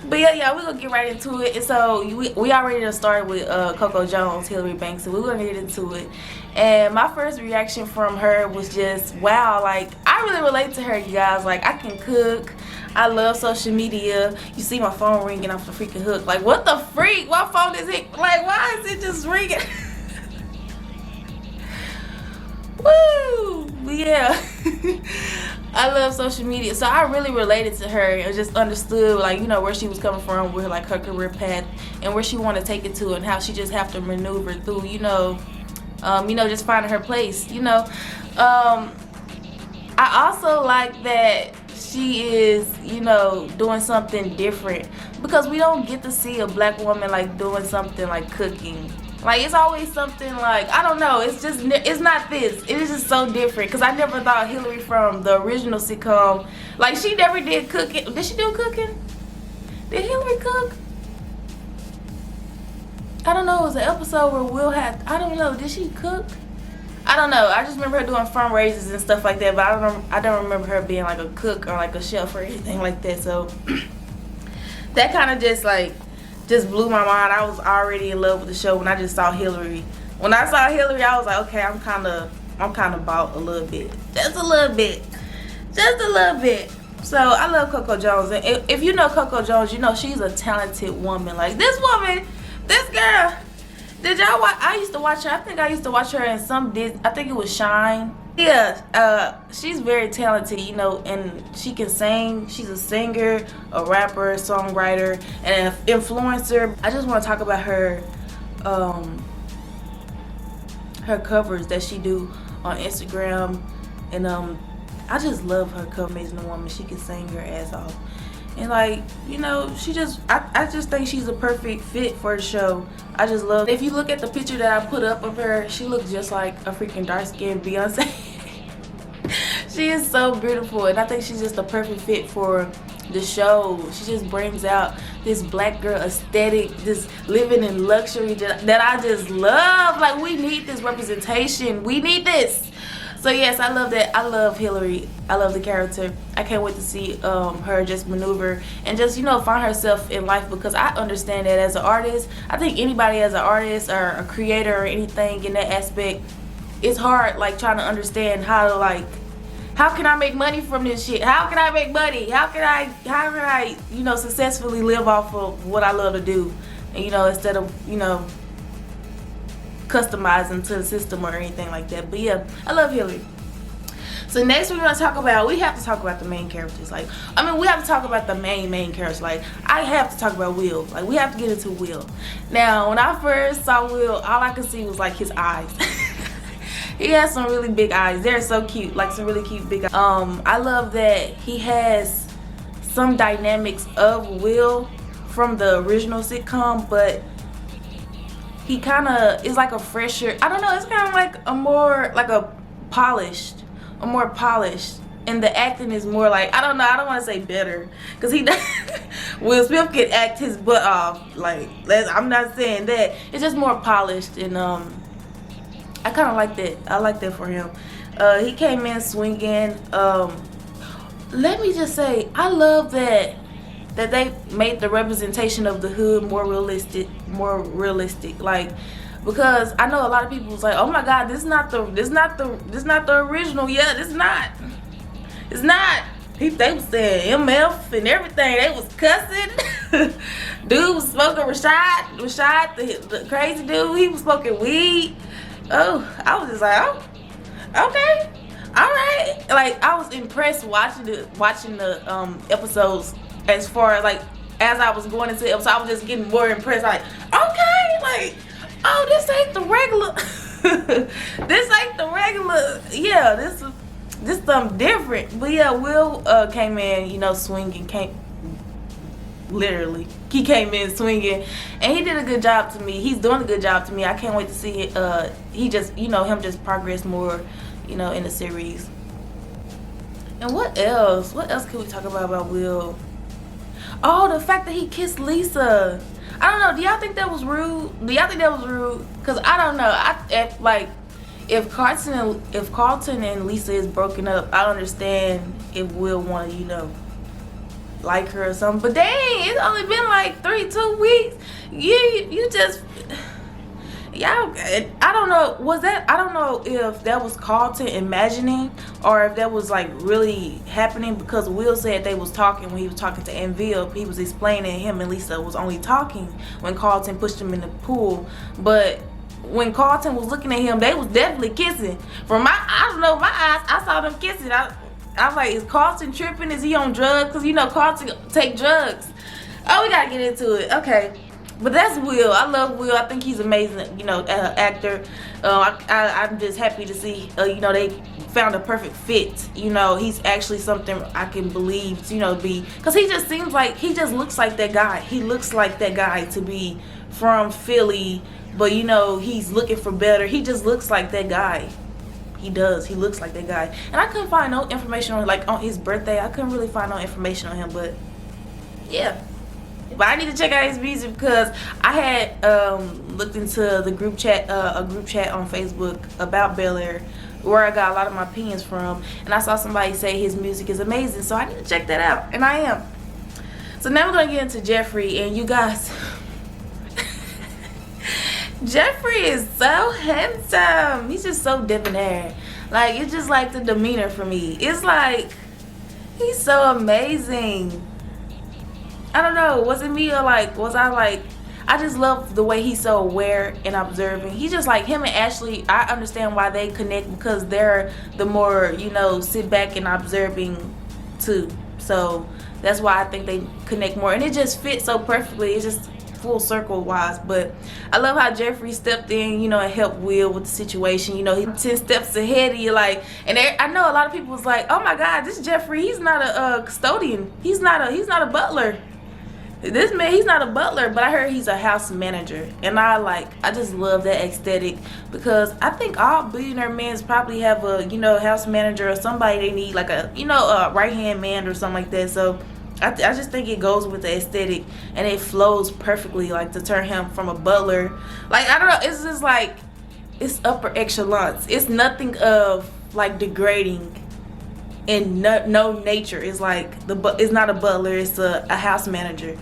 But yeah, we're gonna get right into it. And so we already done started with Coco Jones, Hillary Banks, so we're gonna get into it. And my first reaction from her was just, wow, like I really relate to her, you guys. Like I can cook, I love social media. You see my phone ringing off the freaking hook. Like what the freak? What phone is it? Like why is it just ringing? Woo! Yeah. I love social media, so I really related to her and just understood, like, you know, where she was coming from with like her career path and where she wanted to take it to, and how she just have to maneuver through, you know, just finding her place, you know. I also like that she is, you know, doing something different, because we don't get to see a black woman like doing something like cooking. Like it's always something like, I don't know, it's just, it's not this. It is just so different, because I never thought Hillary from the original sitcom, like she never did cooking. Did she do cooking? Did Hillary cook? I don't know, it was an episode where Will had, I don't know, did she cook? I don't know, I just remember her doing fundraisers and stuff like that, but I don't remember her being like a cook or like a chef or anything like that. So that kind of just blew my mind. I was already in love with the show when I just saw Hillary. When I saw Hillary, I was like, okay, I'm kind of bought a little bit, just a little bit. So I love Coco Jones, and if you know Coco Jones, you know she's a talented woman. Like this woman, this girl. Did y'all watch? I used to watch her. I think I used to watch her in some Disney. I think it was Shine. Yeah, she's very talented, you know, and she can sing. She's a singer, a rapper, songwriter, and an influencer. I just want to talk about her, her covers that she do on Instagram, and I just love her cover. Amazing woman. She can sing her ass off, and like, you know, she just, I just think she's a perfect fit for the show. I just love, if you look at the picture that I put up of her, she looks just like a freaking dark-skinned Beyonce. She is so beautiful, and I think she's just a perfect fit for the show. She just brings out this black girl aesthetic, this living in luxury that I just love. Like, we need this representation. We need this. So yes, I love that. I love Hillary. I love the character. I can't wait to see her just maneuver and just, you know, find herself in life, because I understand that as an artist, I think anybody as an artist or a creator or anything in that aspect, it's hard, like, trying to understand how to, like, how can I make money from this shit? How can I make money? How can I, you know, successfully live off of what I love to do? And, you know, instead of, you know, customizing to the system or anything like that. But yeah, I love Hillary. So next we're gonna talk about, we have to talk about the main characters. Like, I mean, we have to talk about the main characters. Like, I have to talk about Will. Like, we have to get into Will. Now, when I first saw Will, all I could see was like his eyes. He has some really big eyes. They're so cute, like some really cute big eyes. I love that he has some dynamics of Will from the original sitcom, but he kind of is like a fresher, I don't know, it's kind of like a more polished, and the acting is more like, I don't know, I don't want to say better, because he Will Smith can act his butt off, like, I'm not saying that, it's just more polished, and I kind of like that. I like that for him. He came in swinging. Let me just say, I love that they made the representation of the hood more realistic, like, because I know a lot of people was like, oh my god, this not the original. Yeah, it's not. They was saying MF and everything. They was cussing. Dude was smoking Rashad, the crazy dude, he was smoking weed. Oh, I was just like, oh, okay, all right. Like, I was impressed watching the episodes. As far as, like, as I was going into the episode, I was just getting more impressed. Like, okay, like, oh, this ain't the regular. This ain't the regular. Yeah, this something different. But yeah, Will came in, you know, swinging. Literally, he came in swinging, and he did a good job to me. He's doing a good job to me. I can't wait to see it. He just, you know, him just progress more, you know, in the series. And what else can we talk about Will? Oh, the fact that he kissed Lisa. I don't know, do y'all think that was rude? Because I don't know. If Carlton and Lisa is broken up, I understand if Will want to, you know, like her or something. But dang, it's only been like 2 weeks. You just, y'all, I don't know, I don't know if that was Carlton imagining or if that was like really happening, because Will said they was talking when he was talking to Enville. He was explaining him and Lisa was only talking when Carlton pushed him in the pool. But when Carlton was looking at him, they was definitely kissing. From I don't know, my eyes, I saw them kissing. I was like, is Carlton tripping? Is he on drugs? Because you know Carlton take drugs. Oh, we gotta get into it. Okay. But that's Will. I love Will. I think he's amazing, you know, actor. I'm just happy to see, you know, they found a perfect fit. You know, he's actually something I can believe, you know, because he just seems like, he just looks like that guy. He looks like that guy to be from Philly, but, you know, he's looking for better. He just looks like that guy. He does. He looks like that guy. And I couldn't find no information on, like, on his birthday. I couldn't really find no information on him, but, yeah. But I need to check out his music because I had looked into the group chat, a group chat on Facebook about BELAIR, where I got a lot of my opinions from, and I saw somebody say his music is amazing, so I need to check that out, and I am. So now we're gonna get into Jeffrey, and you guys, Jeffrey is so handsome. He's just so debonair. Like, it's just like the demeanor for me. It's like he's so amazing. I don't know, was it me or like, was I like, I just love the way he's so aware and observing. He just like, him and Ashley, I understand why they connect, because they're the more, you know, sit back and observing too. So that's why I think they connect more, and it just fits so perfectly. It's just full circle wise. But I love how Jeffrey stepped in, you know, and helped Will with the situation. You know, he's 10 steps ahead of you, like, and I know a lot of people was like, oh my God, this Jeffrey, he's not a custodian. He's not a butler. This man, he's not a butler, but I heard he's a house manager, and I just love that aesthetic, because I think all billionaire men probably have a, you know, house manager or somebody they need, like a, you know, a right hand man or something like that. So I just think it goes with the aesthetic, and it flows perfectly, like, to turn him from a butler, like, I don't know, it's just like, it's upper echelons. It's nothing of like degrading. In no nature. It's like it's not a butler, it's a house manager,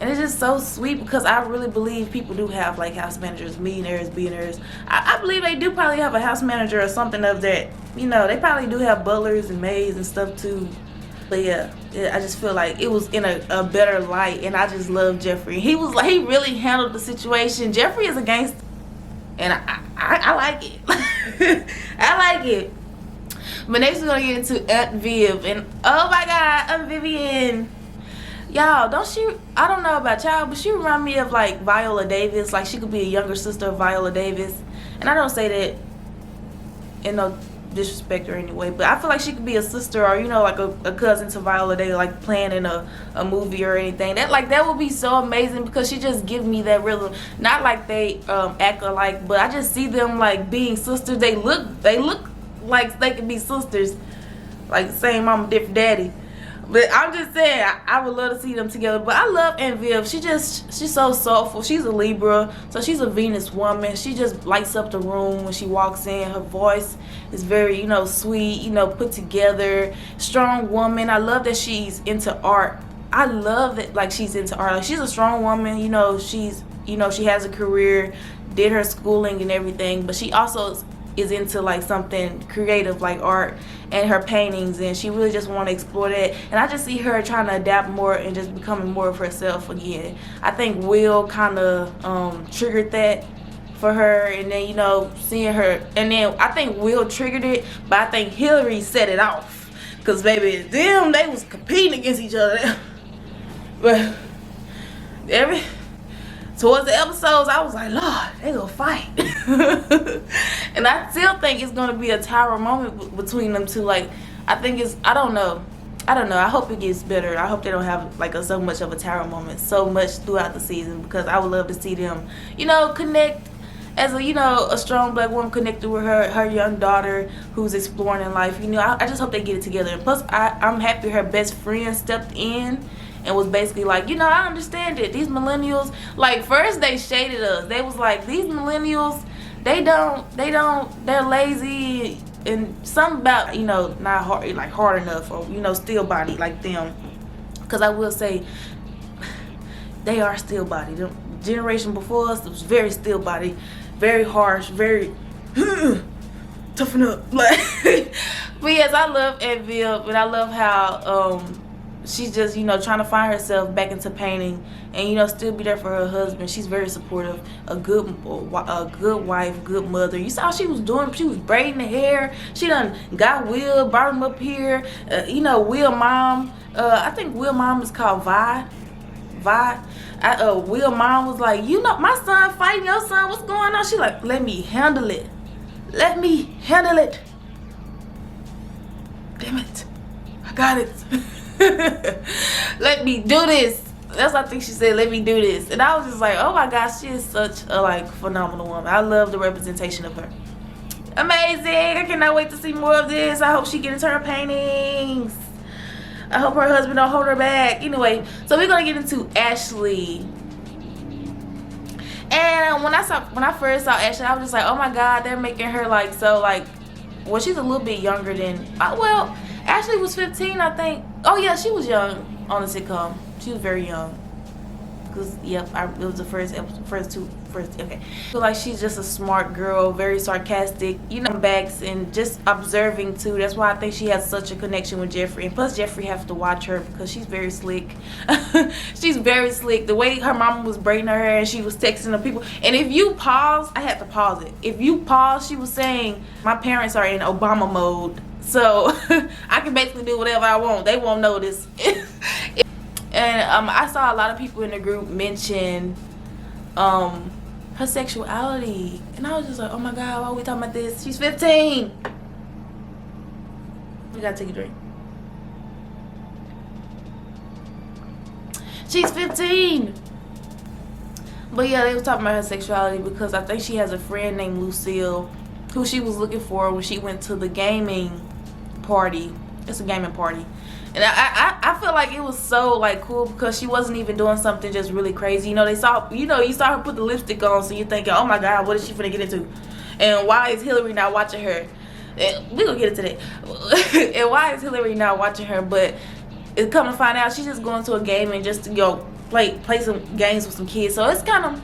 and it's just so sweet, because I really believe people do have like house managers, millionaires, billionaires. I believe they do probably have a house manager or something of that. You know, they probably do have butlers and maids and stuff too. But yeah, I just feel like it was in a better light, and I just love Jeffrey. He really handled the situation. Jeffrey is a gangster, and I like it. I like it. But next we're gonna get into Aunt Viv, and oh my God, Aunt Vivian, y'all, don't she? I don't know about y'all, but she remind me of like Viola Davis. Like, she could be a younger sister of Viola Davis, and I don't say that in no disrespect or any way, but I feel like she could be a sister, or, you know, like a cousin to Viola Davis, like playing in a movie or anything. That would be so amazing, because she just gives me that real, not like they act alike, but I just see them like being sisters. They look like they could be sisters, like same mama, different daddy. But I'm just saying, I would love to see them together. But I love Aunt Viv. She's so soulful. She's a Libra, so she's a Venus woman. She just lights up the room when she walks in. Her voice is very, you know, sweet, you know, put together, strong woman. I love that she's into art. I love that, like, she's into art. Like, she's a strong woman. You know, she has a career, did her schooling and everything, but she also is into like something creative like art and her paintings, and she really just want to explore that. And I just see her trying to adapt more and just becoming more of herself again. I think Will kind of triggered that for her, and then, you know, seeing her, and then I think Will triggered it, but I think Hillary set it off, because baby, them, they was competing against each other. But towards the episodes, I was like, Lord, they gonna fight. And I still think it's gonna be a tower moment between them two. Like, I think I don't know. I hope it gets better. I hope they don't have like so much of a tower moment so much throughout the season, because I would love to see them, you know, connect as a, you know, a strong black woman connected with her young daughter who's exploring in life. You know, I just hope they get it together. And plus, I'm happy her best friend stepped in and was basically like, you know, I understand it. These millennials, like, first they shaded us. They was like, these millennials, they're lazy, and something about, you know, not hard, like hard enough, or, you know, still body like them. Because I will say, they are still body. The generation before us was very still body, very harsh, very toughen up. Like, but yes, I love Aunt Viv, and I love how she's just, you know, trying to find herself back into painting, and, you know, still be there for her husband. She's very supportive, a good wife, good mother. You saw she was doing, she was braiding the hair. She done got Will, brought him up here. You know, Will mom, I think Will mom is called Vi. Will mom was like, you know, my son fighting your son, what's going on? She like, let me handle it. Let me handle it. Damn it. I got it. Let me do this. That's what I think she said, let me do this. And I was just like, oh my gosh, she is such a like phenomenal woman. I love the representation of her. Amazing. I cannot wait to see more of this. I hope she gets into her paintings. I hope her husband don't hold her back. Anyway, so we're gonna get into Ashley. And when I first saw Ashley, I was just like, oh my god, they're making her like so like, well, she's a little bit younger than, well, Ashley was 15, I think. Oh yeah, she was young on the sitcom. She was very young. Cause yep, it was the first okay. I feel like she's just a smart girl, very sarcastic, you know, backs and just observing too. That's why I think she has such a connection with Jeffrey. And plus Jeffrey has to watch her because she's very slick. She's very slick. The way her mama was braiding her hair and she was texting the people. And if you pause, I had to pause it. If you pause, she was saying, my parents are in Obama mode. So I can basically do whatever I want. They won't notice. And I saw a lot of people in the group mention her sexuality, and I was just like, oh my god, why are we talking about this? She's 15. We gotta take a drink. She's 15. But yeah, they were talking about her sexuality because I think she has a friend named Lucille who she was looking for when she went to the gaming party. It's a gaming party. And I feel like it was so like cool because she wasn't even doing something just really crazy. You know, you saw her put the lipstick on, so you're thinking, oh my god, what is she finna get into? And why is Hillary not watching her? And we gonna get into that. And why is Hillary not watching her? But it's come to find out she's just going to a game and just to go play some games with some kids. So it's kind of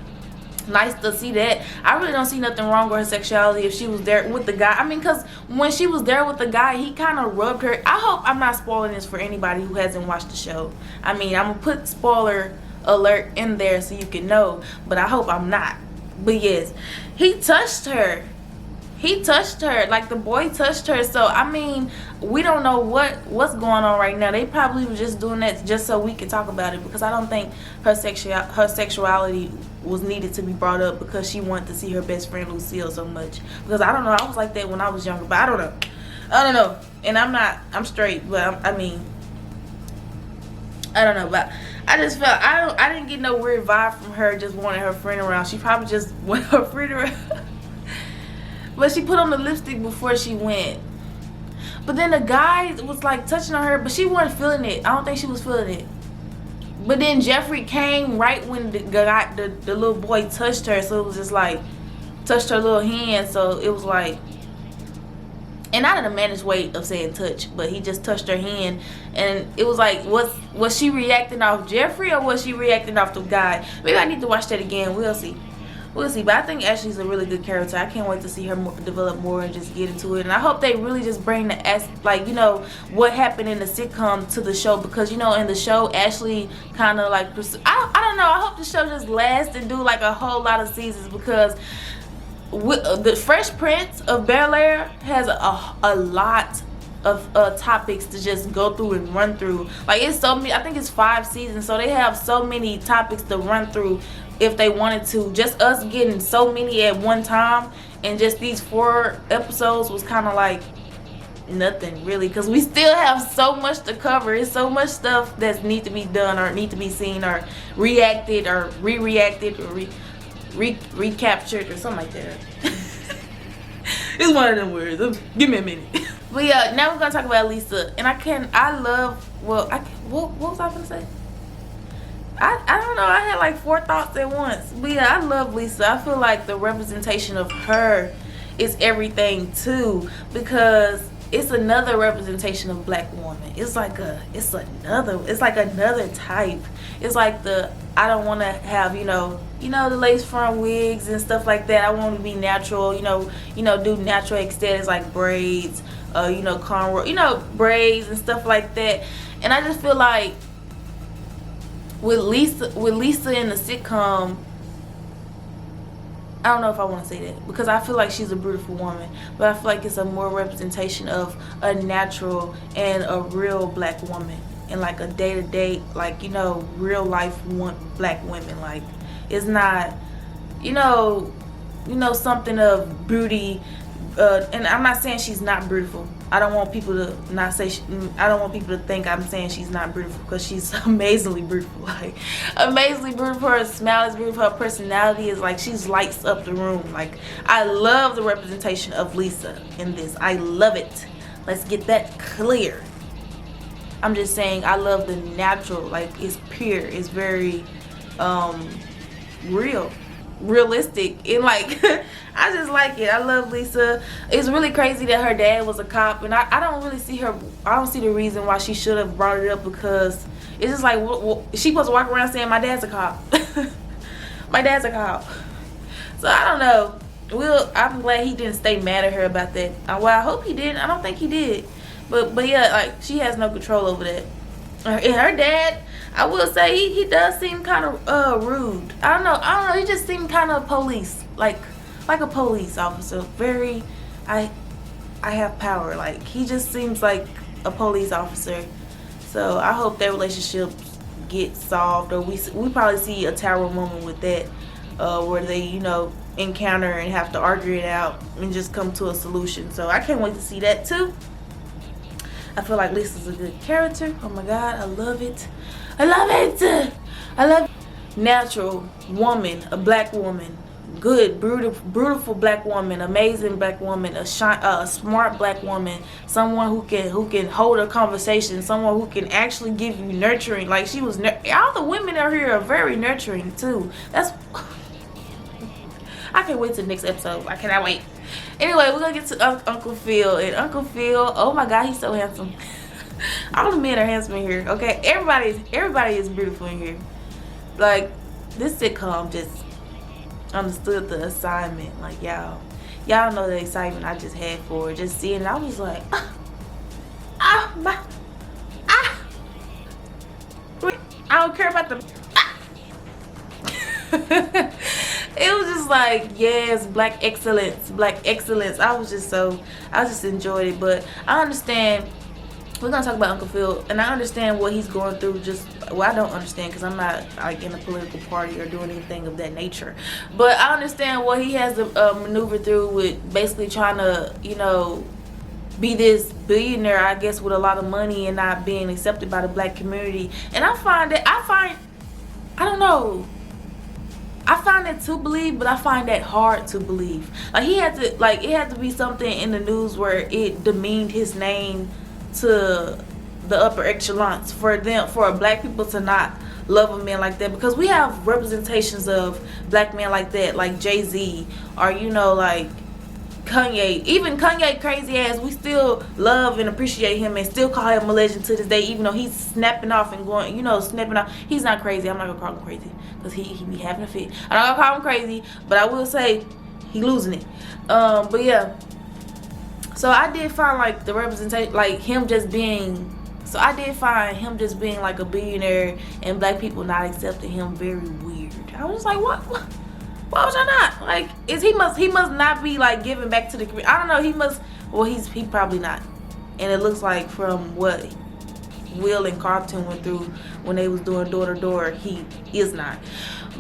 nice to see that. I really don't see nothing wrong with her sexuality if she was there with the guy. I mean, because when she was there with the guy, he kind of rubbed her. I hope I'm not spoiling this for anybody who hasn't watched the show. I mean, I'm going to put spoiler alert in there so you can know, but I hope I'm not. But yes, he touched her. He touched her, like the boy touched her. So I mean, we don't know what's going on right now. They probably were just doing that just so we could talk about it, because I don't think her sexuality was needed to be brought up because she wanted to see her best friend Lucille so much. Because I don't know, I was like that when I was younger, but I don't know. And I'm straight, but I mean, I don't know, but I just felt I didn't get no weird vibe from her just wanting her friend around. She probably just wanted her friend around. But she put on the lipstick before she went. But then the guy was like touching on her, but she wasn't feeling it. I don't think she was feeling it. But then Jeffrey came right when the little boy touched her, so it was just like touched her little hand. So it was like, and not in a mannish way of saying touch, but he just touched her hand, and it was like, was she reacting off Jeffrey or was she reacting off the guy? Maybe I need to watch that again. We'll see. We'll see. But I think Ashley's a really good character. I can't wait to see her develop more and just get into it. And I hope they really just bring like, you know, what happened in the sitcom to the show, because, you know, in the show Ashley kind of like I don't know. I hope the show just lasts and do like a whole lot of seasons, because the Fresh Prince of BELAIR has a lot of topics to just go through and run through. Like, it's so many. I think it's 5 seasons, so they have so many topics to run through if they wanted to. Just us getting so many at one time, and just these 4 episodes was kind of like nothing really, because we still have so much to cover. It's so much stuff that need to be done or need to be seen or reacted or re-reacted or recaptured or something like that. It's one of them words. Give me a minute. But yeah, now we're gonna talk about Lisa. And what was I gonna say? I don't know. I had like 4 thoughts at once. But yeah, I love Lisa. I feel like the representation of her is everything too, because it's another representation of black woman. It's like another type. It's like I don't want to have, the lace front wigs and stuff like that. I want to be natural, do natural aesthetics like braids, cornrow, braids and stuff like that. And I just feel like with Lisa in the sitcom, I don't know if I want to say that, because I feel like she's a beautiful woman, but I feel like it's a more representation of a natural and a real black woman, and like a day-to-day, like, real life black women. Like, it's not, something of beauty, and I'm not saying she's not beautiful. I don't want people to I don't want people to think I'm saying she's not beautiful, because she's amazingly beautiful. Like, amazingly beautiful. Her smile is beautiful. Her personality is like, she's lights up the room. Like, I love the representation of Lisa in this. I love it. Let's get that clear. I'm just saying, I love the natural. Like, it's pure. It's very realistic, and like I just like it. I love Lisa. It's really crazy that her dad was a cop, and I don't really see her. I don't see the reason why she should have brought it up, because it's just like, she supposed to walk around saying my dad's a cop. My dad's a cop. So I don't know. I'm glad he didn't stay mad at her about that. Well, I hope he didn't. I don't think he did, but yeah, like, she has no control over that. And her dad, I will say, he does seem kind of rude. I don't know. He just seemed kind of police, like a police officer. Very, I have power. Like, he just seems like a police officer. So I hope their relationship gets solved, or we probably see a Tower moment with that, where they encounter and have to argue it out and just come to a solution. So I can't wait to see that too. I feel like Lisa's a good character. Oh my God, I love it. I love it. I love it. Natural woman, a black woman, good, beautiful black woman, amazing black woman, a smart black woman, someone who can hold a conversation, someone who can actually give you nurturing. Like, she was. All the women out here are very nurturing too. That's. I can't wait till the next episode. I cannot wait. Anyway, we're gonna get to Uncle Phil. And Uncle Phil, oh my God, he's so handsome. All the men are handsome in here. Okay, everybody is beautiful in here. Like, this sitcom just understood the assignment. Like, y'all know the excitement I just had for it. Just seeing it, I was like, I don't care about the. It was just like, yes, black excellence. I just enjoyed it. But I understand, we're gonna talk about Uncle Phil, and I understand what he's going through. I don't understand, because I'm not like in a political party or doing anything of that nature, but I understand what he has to maneuver through with basically trying to be this billionaire, I guess, with a lot of money, and not being accepted by the black community. And I find it to believe, but I find that hard to believe. Like, it had to be something in the news where it demeaned his name to the upper echelons for black people to not love a man like that, because we have representations of black men like that, like Jay-Z, or like Kanye. Even Kanye, crazy ass, we still love and appreciate him and still call him a legend to this day, even though he's snapping off and going, snapping off. He's not crazy. I'm not gonna call him crazy, because he be having a fit. I'm not gonna call him crazy, but I will say he losing it. But yeah, so I did find like the representation, like him just being, like a billionaire and black people not accepting him, very weird. I was just like, what? Why was I not? Like, he must not be like giving back to the community. I don't know, he probably not. And it looks like from what Will and Carson went through when they was doing door to door, he is not.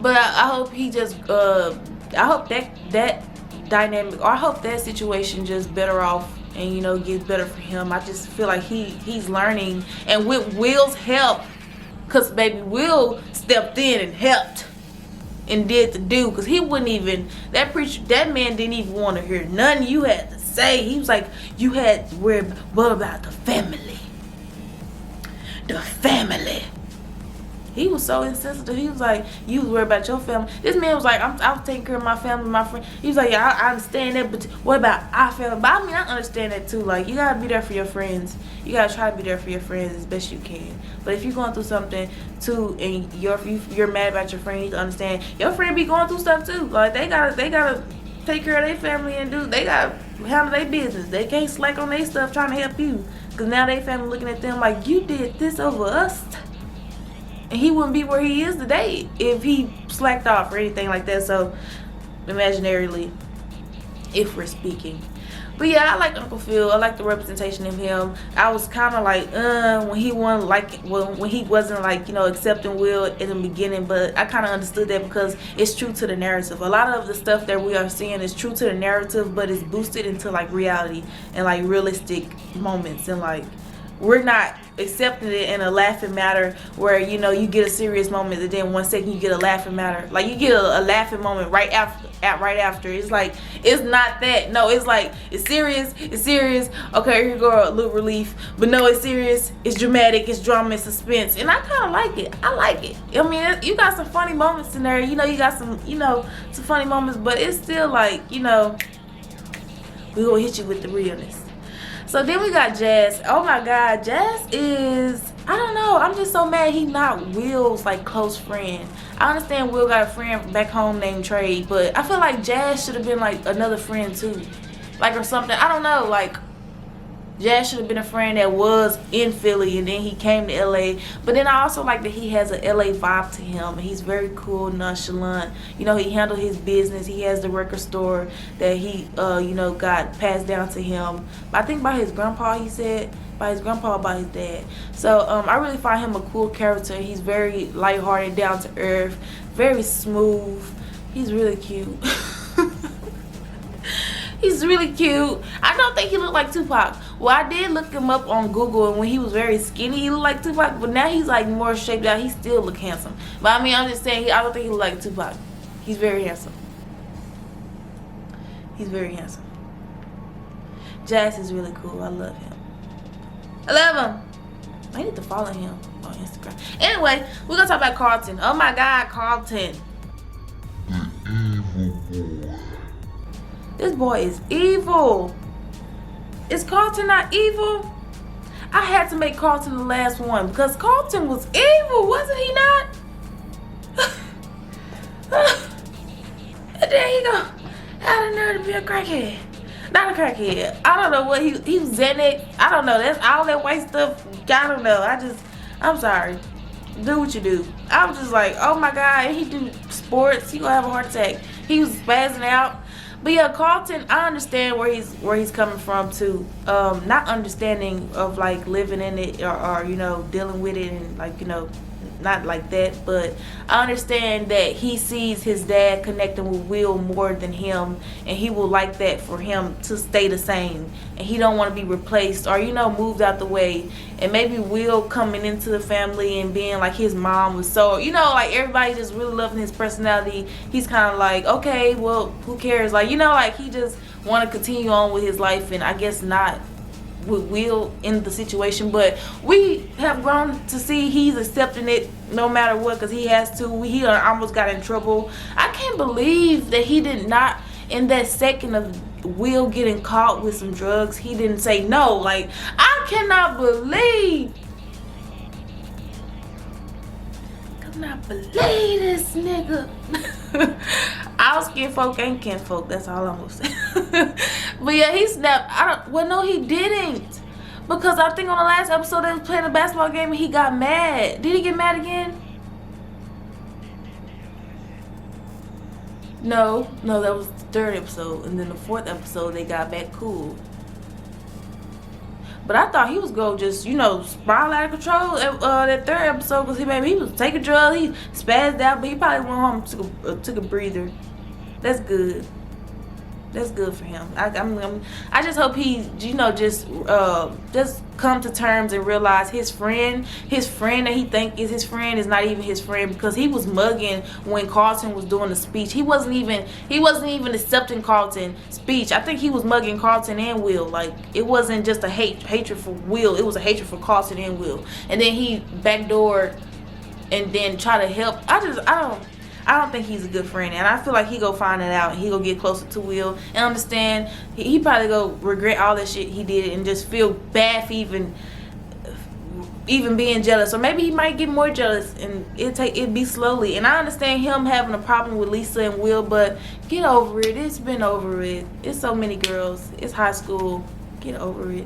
But I hope he just I hope that dynamic, or I hope that situation just better off and gets better for him. I just feel like he's learning, and with Will's help, because baby Will stepped in and helped and did the do, because he wouldn't even, that man didn't even want to hear nothing you had to say. He was like, you had to worry what about the family. He was so insensitive. He was like, you was worried about your family. This man was like, I was taking care of my family, my friend. He was like, yeah, I understand that, but what about our family? But I mean, I understand that too. Like, you gotta be there for your friends. You gotta try to be there for your friends as best you can. But if you're going through something too, and you're mad about your friend, you need to understand your friend be going through stuff too. Like, they gotta take care of their family and they gotta handle their business. They can't slack on their stuff trying to help you, because now they family looking at them like, you did this over us. And he wouldn't be where he is today if he slacked off or anything like that. So, imaginarily, if we're speaking. But yeah, I like Uncle Phil. I like the representation of him. I was kind of like, when he wasn't like, when he wasn't like, accepting Will in the beginning. But I kind of understood that because it's true to the narrative. A lot of the stuff that we are seeing is true to the narrative, but it's boosted into like reality and like realistic moments, and like, we're not accepting it in a laughing matter where you get a serious moment and then 1 second you get a laughing matter. Like, you get a laughing moment right after. It's like, it's not that. No, it's like, it's serious. Okay, here you go, a little relief. But no, it's serious. It's dramatic. It's drama and suspense. And I kind of like it. I like it. I mean, you got some funny moments in there. You got some, some funny moments. But it's still like, we gonna hit you with the realness. So then we got Jazz. Oh my God, Jazz is, I don't know, I'm just so mad he not Will's like close friend. I understand Will got a friend back home named Trey, but I feel like Jazz should have been like another friend too, like, or something. I don't know, like, Jazz should have been a friend that was in Philly and then he came to LA. But then I also like that he has an LA vibe to him. He's very cool, nonchalant. He handled his business. He has the record store that he got passed down to him. I think by his grandpa, he said. By his grandpa or by his dad. So I really find him a cool character. He's very lighthearted, down to earth, very smooth. He's really cute. He's really cute. I don't think he looked like Tupac. Well, I did look him up on Google, and when he was very skinny, he looked like Tupac. But now he's like more shaped out. He still look handsome. But I mean, I'm just saying, I don't think he look like Tupac. He's very handsome. He's very handsome. Jazz is really cool. I love him. I love him. I need to follow him on Instagram. Anyway, we're gonna talk about Carlton. Oh my God, Carlton. This boy is evil. Is Carlton not evil? I had to make Carlton the last one because Carlton was evil, wasn't he not? There you go. Had a nerve to be a crackhead. Not a crackhead. I don't know what he was Xanax. I don't know. That's all that white stuff. I don't know. I'm sorry. Do what you do. I was just like, oh my God, he do sports. He gonna have a heart attack. He was spazzing out. But yeah, Carlton, I understand where he's coming from too. Not understanding of like living in it or dealing with it and like not like that, but I understand that he sees his dad connecting with Will more than him, and he would like that for him to stay the same, and he don't want to be replaced or moved out the way. And maybe Will coming into the family and being like his mom was so like everybody just really loving his personality, he's kind of like, okay, well, who cares, like like he just want to continue on with his life, and I guess not with Will in the situation. But we have grown to see he's accepting it no matter what, because he has to. He almost got in trouble. I can't believe that he did not, in that second of Will getting caught with some drugs, he didn't say no. Like, I cannot believe this nigga. All skin folk ain't kin folk. That's all I'm gonna say. But yeah, he snapped. Well, no, he didn't. Because I think on the last episode they was playing a basketball game and he got mad. Did he get mad again? No, that was the third episode. And then the fourth episode they got back cool. But I thought he was going to just, spiral out of control that third episode, because he was taking drugs, he spazzed out, but he probably went home, took a breather. That's good. That's good for him. I just hope he, just come to terms and realize his friend that he think is his friend is not even his friend, because he was mugging when Carson was doing the speech. He wasn't even accepting Carlton's speech. I think he was mugging Carlton and Will. Like, it wasn't just a hatred for Will. It was a hatred for Carlton and Will. And then he backdoored and then try to help. I don't think he's a good friend, and I feel like he go find it out and he go get closer to Will and understand he probably go regret all that shit he did and just feel bad for even being jealous. Or maybe he might get more jealous and it be slowly. And I understand him having a problem with Lisa and Will, but get over it. It's been over it. It's so many girls. It's high school. Get over it.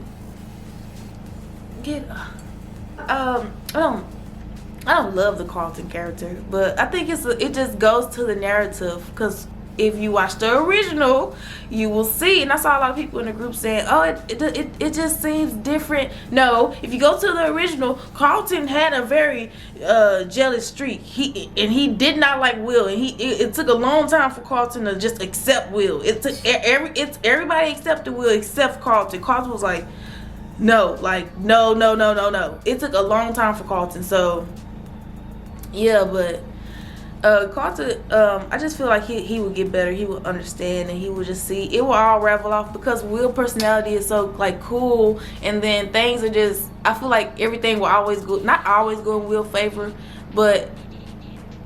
I don't love the Carlton character, but I think it just goes to the narrative, because if you watch the original, you will see, and I saw a lot of people in the group saying, oh, it just seems different. No, if you go to the original, Carlton had a very jealous streak. He did not like Will, and it took a long time for Carlton to just accept Will. It took everybody accepted Will except Carlton. Carlton was like, no, like no. It took a long time for Carlton. So yeah, but Carlton, I just feel like he would get better. He would understand, and he would just see it will all ravel off, because Will's personality is so like cool, and then things are just, I feel like everything will always go, not always go in Will's favor, but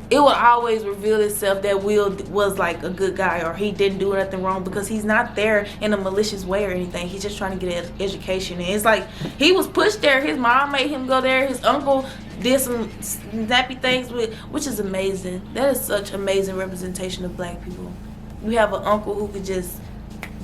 it will always reveal itself that Will was like a good guy, or he didn't do nothing wrong, because he's not there in a malicious way or anything. He's just trying to get an education, and it's like he was pushed there. His mom made him go there. His uncle did some snappy things which is amazing. That is such amazing representation of black people. You have an uncle who could just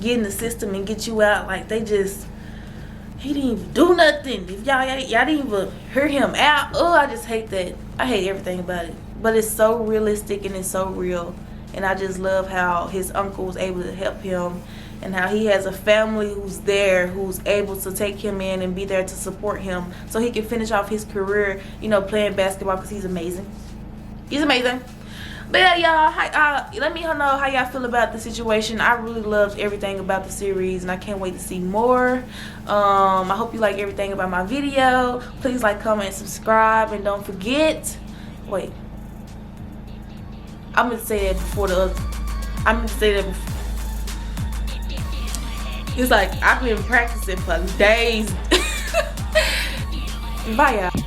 get in the system and get you out. Like he didn't even do nothing. If y'all didn't even hear him out. Oh, I just hate that. I hate everything about it. But it's so realistic and it's so real. And I just love how his uncle was able to help him, and how he has a family who's there, who's able to take him in and be there to support him so he can finish off his career, you know, playing basketball, because he's amazing. He's amazing. But yeah, y'all, let me know how y'all feel about the situation. I really loved everything about the series, and I can't wait to see more. I hope you like everything about my video. Please like, comment, and subscribe, and don't forget, wait, I'm gonna say that before the other. I'm gonna say that before. It's like I've been practicing for days. Bye, y'all.